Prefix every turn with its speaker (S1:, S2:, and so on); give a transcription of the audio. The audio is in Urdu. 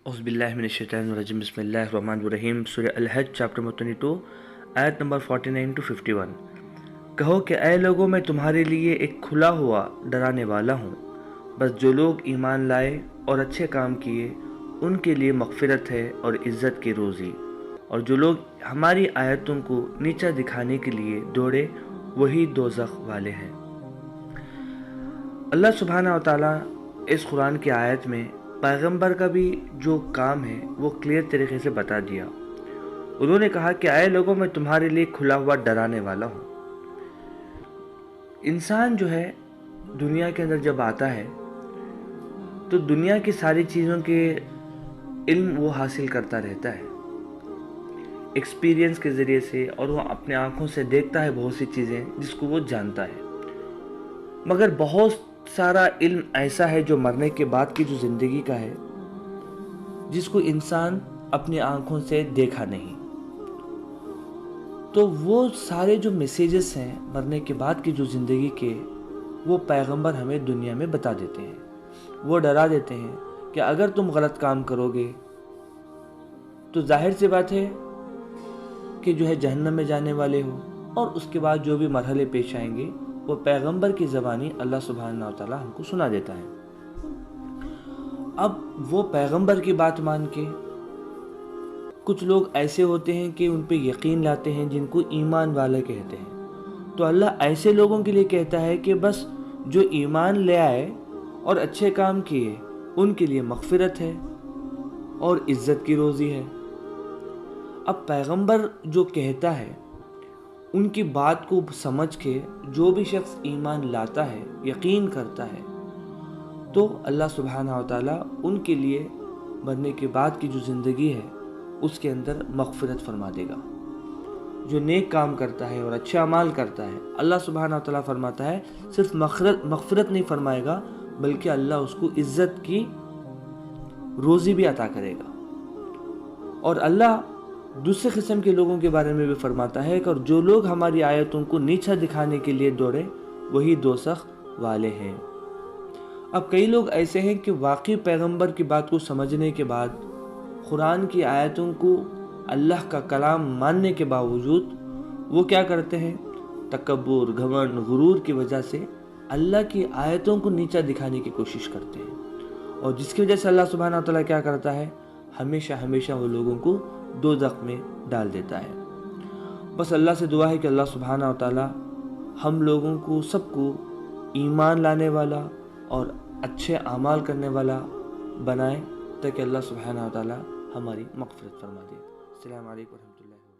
S1: اعوذ باللہ من الشیطان الرجیم بسم اللہ الرحمن الرحیم سورہ الحج چیپٹر نمبر 22 آیت نمبر 49 to 51۔ کہو کہ اے لوگوں میں تمہارے لیے ایک کھلا ہوا ڈرانے والا ہوں، بس جو لوگ ایمان لائے اور اچھے کام کیے ان کے لیے مغفرت ہے اور عزت کی روزی، اور جو لوگ ہماری آیتوں کو نیچا دکھانے کے لیے دوڑے وہی دوزخ والے ہیں۔ اللہ سبحانہ و تعالیٰ اس قرآن کی آیت میں پیغمبر کا بھی جو کام ہے وہ کلیئر طریقے سے بتا دیا۔ انہوں نے کہا کہ اے لوگوں میں تمہارے لیے کھلا ہوا ڈرانے والا ہوں۔ انسان جو ہے دنیا کے اندر جب آتا ہے تو دنیا کی ساری چیزوں کے علم وہ حاصل کرتا رہتا ہے ایکسپیرینس کے ذریعے سے، اور وہ اپنے آنکھوں سے دیکھتا ہے بہت سی چیزیں جس کو وہ جانتا ہے، مگر بہت سارا علم ایسا ہے جو مرنے کے بعد کی جو زندگی کا ہے جس کو انسان اپنی آنکھوں سے دیکھا نہیں۔ تو وہ سارے جو میسیجز ہیں مرنے کے بعد کی جو زندگی کے، وہ پیغمبر ہمیں دنیا میں بتا دیتے ہیں، وہ ڈرا دیتے ہیں کہ اگر تم غلط کام کرو گے تو ظاہر سی بات ہے کہ جو ہے جہنم میں جانے والے ہو، اور اس کے بعد جو بھی مرحلے پیش آئیں گے وہ پیغمبر کی زبانی اللہ سبحانہ و تعالیٰ ہم کو سنا دیتا ہے۔ اب وہ پیغمبر کی بات مان کے کچھ لوگ ایسے ہوتے ہیں کہ ان پہ یقین لاتے ہیں جن کو ایمان والے کہتے ہیں، تو اللہ ایسے لوگوں کے لیے کہتا ہے کہ بس جو ایمان لے آئے اور اچھے کام کیے ان کے لیے مغفرت ہے اور عزت کی روزی ہے۔ اب پیغمبر جو کہتا ہے ان کی بات کو سمجھ کے جو بھی شخص ایمان لاتا ہے، یقین کرتا ہے، تو اللہ سبحانہ و تعالیٰ ان کے لیے مرنے کے بعد کی جو زندگی ہے اس کے اندر مغفرت فرما دے گا۔ جو نیک کام کرتا ہے اور اچھے اعمال کرتا ہے، اللہ سبحانہ و تعالیٰ فرماتا ہے صرف مغفرت نہیں فرمائے گا بلکہ اللہ اس کو عزت کی روزی بھی عطا کرے گا۔ اور اللہ دوسرے قسم کے لوگوں کے بارے میں بھی فرماتا ہے کہ جو لوگ ہماری آیتوں کو نیچا دکھانے کے لیے دوڑے وہی دوزخ والے ہیں۔ اب کئی لوگ ایسے ہیں کہ واقعی پیغمبر کی بات کو سمجھنے کے بعد، قرآن کی آیتوں کو اللہ کا کلام ماننے کے باوجود وہ کیا کرتے ہیں؟ تکبر، گھمنڈ، غرور کی وجہ سے اللہ کی آیتوں کو نیچا دکھانے کی کوشش کرتے ہیں، اور جس کی وجہ سے اللہ سبحانہ و تعالیٰ کیا کرتا ہے؟ ہمیشہ وہ لوگوں کو دوزخ میں ڈال دیتا ہے۔ بس اللہ سے دعا ہے کہ اللہ سبحانہ و تعالیٰ ہم لوگوں کو سب کو ایمان لانے والا اور اچھے اعمال کرنے والا بنائے، تاکہ اللہ سبحانہ و تعالیٰ ہماری مغفرت فرما دے۔ السلام علیکم ورحمۃ اللہ۔